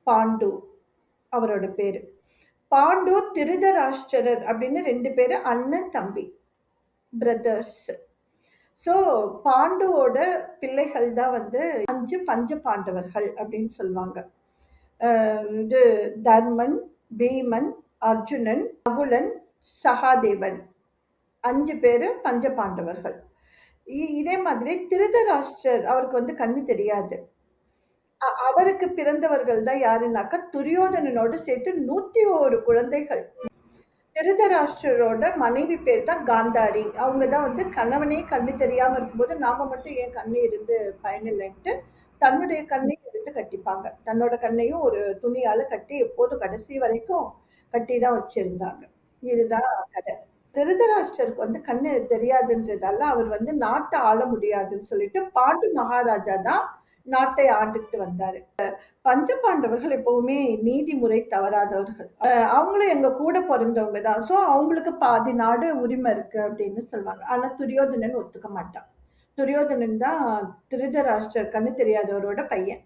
Bond அவரோட பேரு. Bond, Dhritarashtra அப்படின்னு 2 பேரு அண்ணன், தம்பி. பிரதர்ஸ். ஸோ பாண்டுவோட பிள்ளைகள் தான் வந்து 5 பஞ்ச பாண்டவர்கள் அப்படின்னு சொல்லுவாங்க. இது தர்மன், பீமன், அர்ஜுனன், நகுலன், சகாதேவன் 5 பேரு பஞ்ச பாண்டவர்கள். இதே மாதிரி திருதராஷ்டிரர் அவருக்கு வந்து கண்ணு தெரியாது. அவருக்கு பிறந்தவர்கள் தான் யாருன்னாக்கா, துரியோதனனோடு சேர்த்து 101 குழந்தைகள். திருதராஷ்டிரரோட மனைவி பேர் தான் காந்தாரி. அவங்க தான் வந்து கணவனே கண்ணு தெரியாம இருக்கும்போது, நாம மட்டும் ஏன் கண்ணு இருந்து பயனில்லைன்ட்டு, தன்னுடைய கண்ணையும் எடுத்து கட்டிப்பாங்க. தன்னோட கண்ணையும் ஒரு துணியால கட்டி எப்போதும் கடைசி வரைக்கும் கட்டி தான் வச்சிருந்தாங்க. இதுதான் கதை. திருதராஷ்டிரருக்கு வந்து கண்ணு தெரியாதுன்றதால, அவர் வந்து நாட்ட ஆள முடியாதுன்னு சொல்லிட்டு, பாண்டு மகாராஜா தான் நாட்டை ஆண்டுகிட்டு வந்தாரு. பஞ்ச பாண்டவர்கள் எப்பவுமே நீதிமுறை தவறாதவர்கள். அவங்களும் எங்க கூட பொறந்தவங்க தான். ஸோ அவங்களுக்கு பாதி நாடு உரிமை இருக்கு அப்படின்னு சொல்லுவாங்க. ஆனா துரியோதனன் ஒத்துக்க மாட்டான். துரியோதனன் தான் திருதராஷ்டிரர் கண்ணு தெரியாதவரோட பையன்.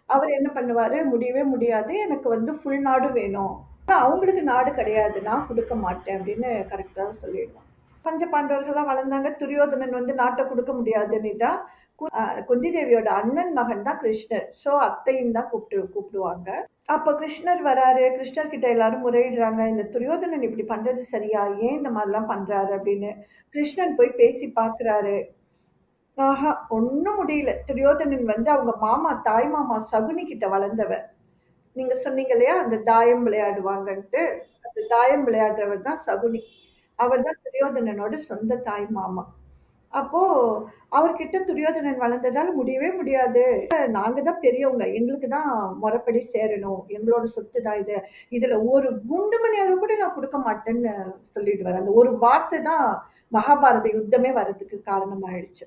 அவர் என்ன பண்ணுவாரு, முடியவே முடியாது. எனக்கு வந்து ஃபுல் நாடு வேணும். ஆனா அவங்களுக்கு நாடு கிடையாது. நான் குடுக்க மாட்டேன் அப்படின்னு கரெக்ட்டா சொல்லிடுவான். பஞ்ச பாண்டவர்கள்லாம் வளர்ந்தாங்க. துரியோதனன் வந்து நாட்ட குடுக்க முடியாதுன்னுட்டா, குந்தி தேவியோட அண்ணன் மகன் தான் கிருஷ்ணர். ஸோ அத்தையும் தான் கூப்பிடுவாங்க. அப்ப கிருஷ்ணர் வராரு. கிருஷ்ணர் கிட்ட எல்லாரும் முறையிடுறாங்க. இந்த துரியோதனன் இப்படி பண்றது சரியா? ஏன் இந்த மாதிரிலாம் பண்றாரு அப்படின்னு. கிருஷ்ணன் போய் பேசி பார்க்குறாரு. ஆஹா! ஒண்ணும் முடியல. துரியோதனன் வந்து அவங்க மாமா, தாய் மாமா சகுனி கிட்ட வளர்ந்தவன். நீங்க சொன்னீங்க இல்லையா? அந்த தாயம் விளையாடுவாங்கன்ட்டு. அந்த தாயம் விளையாடுறவர் தான் சகுனி. அவர் தான் துரியோதனனோட சொந்த தாய் மாமா. அப்போ அவர்கிட்ட துரியோதனன் வளர்ந்ததால முடியவே முடியாது. நாங்க தான் பெரியவங்க. எங்களுக்கு தான் மொறப்படி சேரணும். எங்களோட சொத்து தான் இது. இதுல ஒரு குண்டு மணி அளவு கூட நான் குடுக்க மாட்டேன்னு சொல்லிடுவாரு. அந்த ஒரு வார்த்தை தான் மகாபாரத யுத்தமே வர்றதுக்கு காரணமாயிடுச்சு.